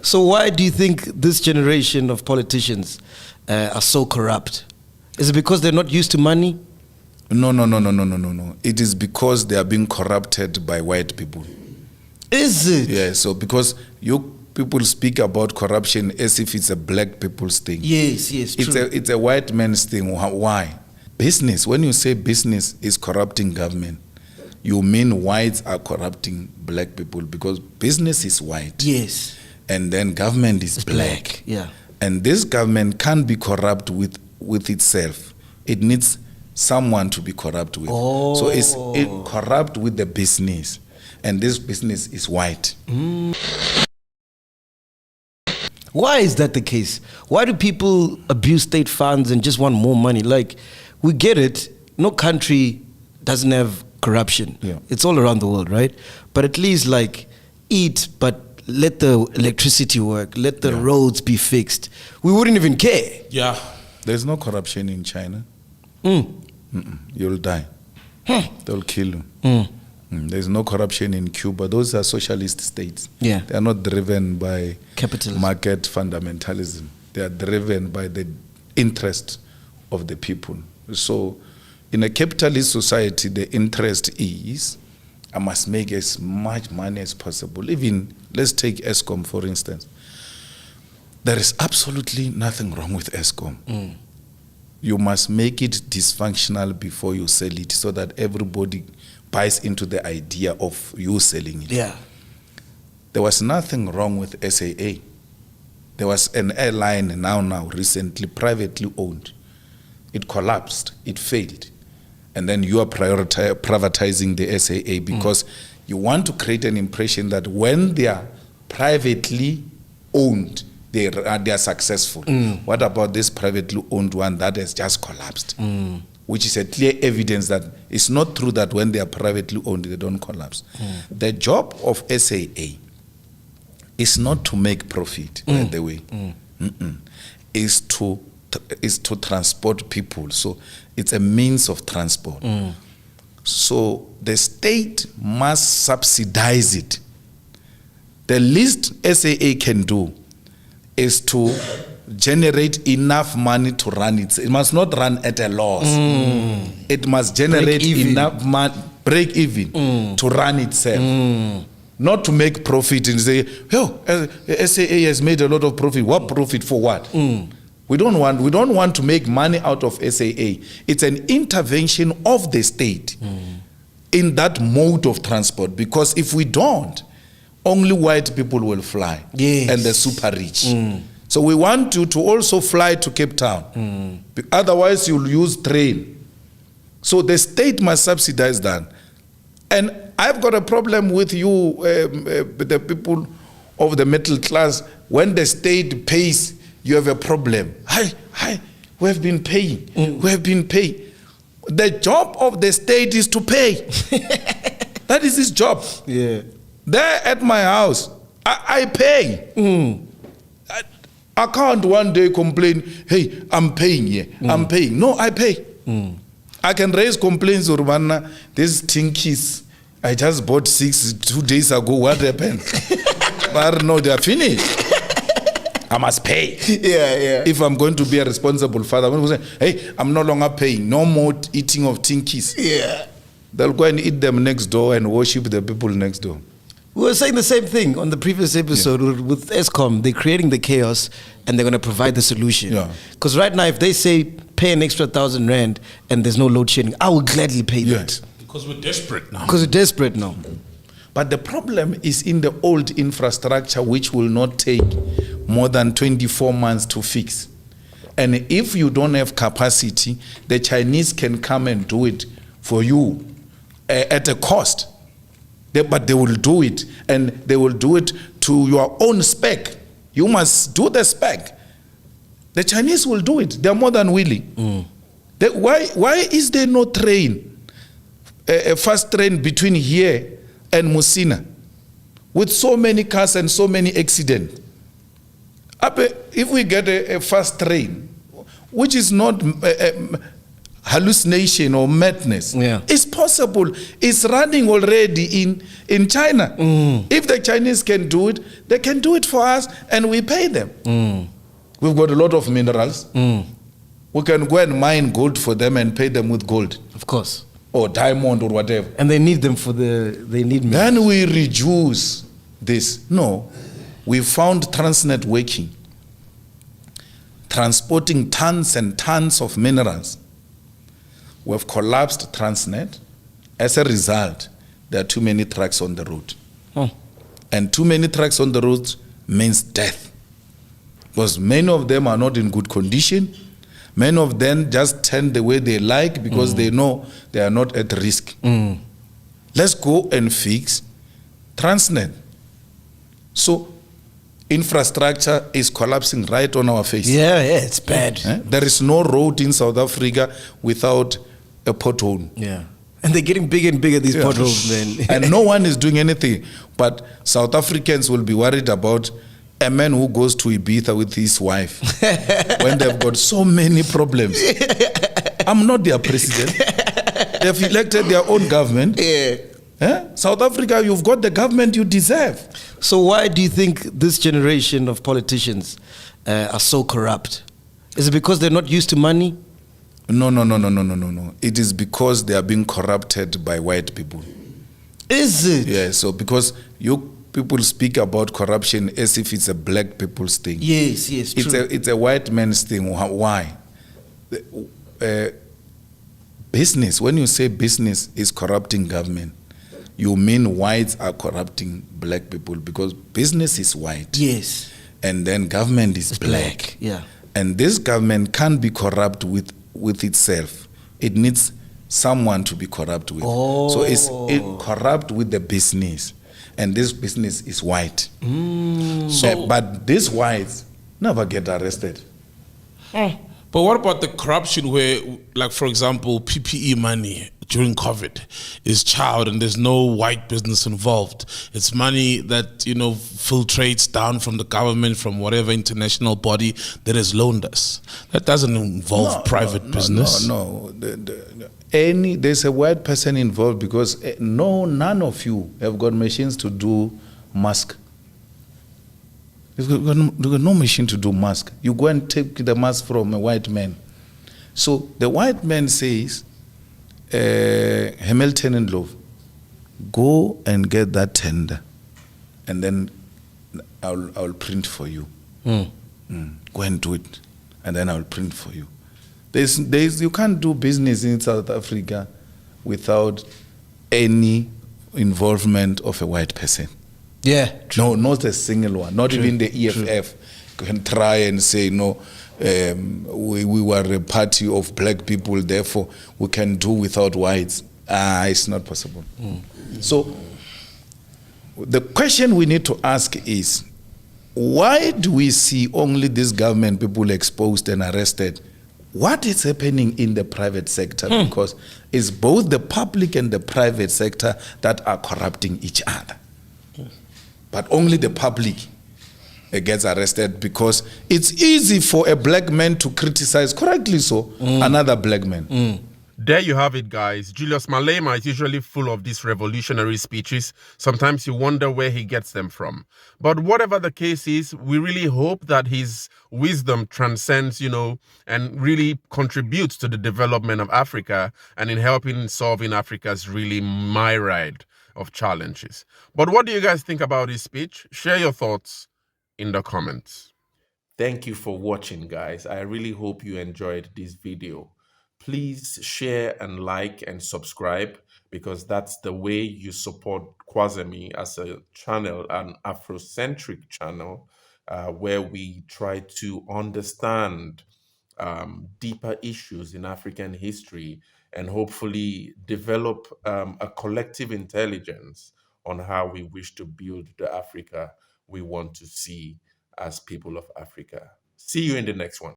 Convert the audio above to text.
So why do you think this generation of politicians are so corrupt? Is it because they're not used to money? No. It is because they are being corrupted by white people. Is it? Yeah, so because you people speak about corruption as if it's a black people's thing. Yes, true. It's a white man's thing. Why? Business, when you say business is corrupting government, you mean whites are corrupting black people because business is white. Yes. And then government is black. Yeah. And this government can't be corrupt with itself. It needs someone to be corrupt with. Oh. So it's corrupt with the business. And this business is white. Why is that the case? Why do people abuse state funds and just want more money? Like, we get it. No country doesn't have corruption. Yeah. It's all around the world, right? But at least, like, eat, but let the electricity work. Let the roads be fixed. We wouldn't even care. Yeah. There's no corruption in China. You'll die. They'll kill you. There's no corruption in Cuba. Those are socialist states. Yeah. They are not driven by Capitalism. Market fundamentalism. They are driven by the interest of the people. So in a capitalist society, the interest is, I must make as much money as possible. Even, let's take Eskom, for instance. There is absolutely nothing wrong with Eskom. You must make it dysfunctional before you sell it so that everybody buys into the idea of you selling it. Yeah. There was nothing wrong with SAA. There was an airline now recently privately owned. It collapsed, it failed. And then you are privatizing the SAA because you want to create an impression that when they are privately owned, they are successful. What about this privately owned one that has just collapsed? Which is a clear evidence that it's not true that when they are privately owned, they don't collapse. The job of SAA is not to make profit, by the way. Is to transport people. So it's a means of transport. So the state must subsidize it. The least SAA can do is to generate enough money to run it. It must not run at a loss. It must generate enough money, break even to run itself. Not to make profit and say, yo, SAA has made a lot of profit. What profit for what? We don't want to make money out of SAA. It's an intervention of the state in that mode of transport, because if we don't, only white people will fly and the super rich. So we want you to also fly to Cape Town. Otherwise, you'll use train. So the state must subsidize that. And I've got a problem with you, the people of the middle class. When the state pays, you have a problem. Hi, we have been paying. We have been paying. The job of the state is to pay. That is his job. Yeah. There at my house, I pay. I can't one day complain, hey, I'm paying here. I'm paying. No, I pay. I can raise complaints, Urbana. These tinkies, I just bought 6 2 days ago. What happened? But no, they are finished. I must pay. Yeah. If I'm going to be a responsible father, I'm going to say, hey, I'm no longer paying. No more eating of tinkies. Yeah. They'll go and eat them next door and worship the people next door. We were saying the same thing on the previous episode with Eskom. They're creating the chaos and they're going to provide the solution. Because right now, if they say pay an extra 1,000 rand and there's no load shedding, I will gladly pay that. Because we're desperate now. But the problem is in the old infrastructure, which will not take more than 24 months to fix. And if you don't have capacity, the Chinese can come and do it for you at a cost. But they will do it, and they will do it to your own spec. You must do the spec. The Chinese will do it. They're more than willing. Why is there no train, a fast train between here and Musina, with so many cars and so many accidents? If we get a fast train, which is not hallucination or madness. Yeah. It's possible. It's running already in China. If the Chinese can do it, they can do it for us, and we pay them. We've got a lot of minerals. We can go and mine gold for them and pay them with gold. Of course. Or diamond or whatever. And they need them for they need me. Then we reduce this. No. We found Transnet working, transporting tons and tons of minerals. We've collapsed Transnet. As a result, there are too many trucks on the road. And too many trucks on the road means death. Because many of them are not in good condition. Many of them just turn the way they like because they know they are not at risk. Let's go and fix Transnet. So infrastructure is collapsing right on our face. Yeah, it's bad. There is no road in South Africa without a pothole. Yeah. And they're getting bigger and bigger, these potholes, man. And no one is doing anything. But South Africans will be worried about a man who goes to Ibiza with his wife when they've got so many problems. I'm not their president. They've elected their own government. South Africa, you've got the government you deserve. So why do you think this generation of politicians are so corrupt? Is it because they're not used to money? No. It is because they are being corrupted by white people. Is it? Yeah, so because you people speak about corruption as if it's a black people's thing. Yes, true. It's a white man's thing. Why? Business, when you say business is corrupting government, you mean whites are corrupting black people because business is white. Yes. And then government is black. Yeah. And this government can't be corrupt with itself. It needs someone to be corrupt with. So it's corrupt with the business. And this business is white. But these whites never get arrested. But what about the corruption where, like, for example, PPE money during COVID is child and there's no white business involved? It's money that, filtrates down from the government, from whatever international body that has loaned us. That doesn't involve private business. No. There's a white person involved because none of you have got machines to do mask. You've got no machine to do mask. You go and take the mask from a white man. So the white man says, Hamilton and Love, go and get that tender, and then I'll print for you. Go and do it, and then I'll print for you. You can't do business in South Africa without any involvement of a white person. Yeah. No, not a single one. Not even the EFF can try and say, no, we were a party of black people, therefore we can do without whites. It's not possible. So the question we need to ask is, why do we see only these government people exposed and arrested? What is happening in the private sector? Because it's both the public and the private sector that are corrupting each other. But only the public gets arrested because it's easy for a black man to criticize, correctly so, another black man. There you have it, guys. Julius Malema is usually full of these revolutionary speeches. Sometimes you wonder where he gets them from. But whatever the case is, we really hope that his wisdom transcends, and really contributes to the development of Africa and in helping solving Africa's really myriad of challenges. But what do you guys think about his speech? Share your thoughts in the comments. Thank you for watching, guys. I really hope you enjoyed this video. Please share and like and subscribe, because that's the way you support Kwazemi as a channel, an Afrocentric channel, where we try to understand deeper issues in African history and hopefully develop a collective intelligence on how we wish to build the Africa we want to see as people of Africa. See you in the next one.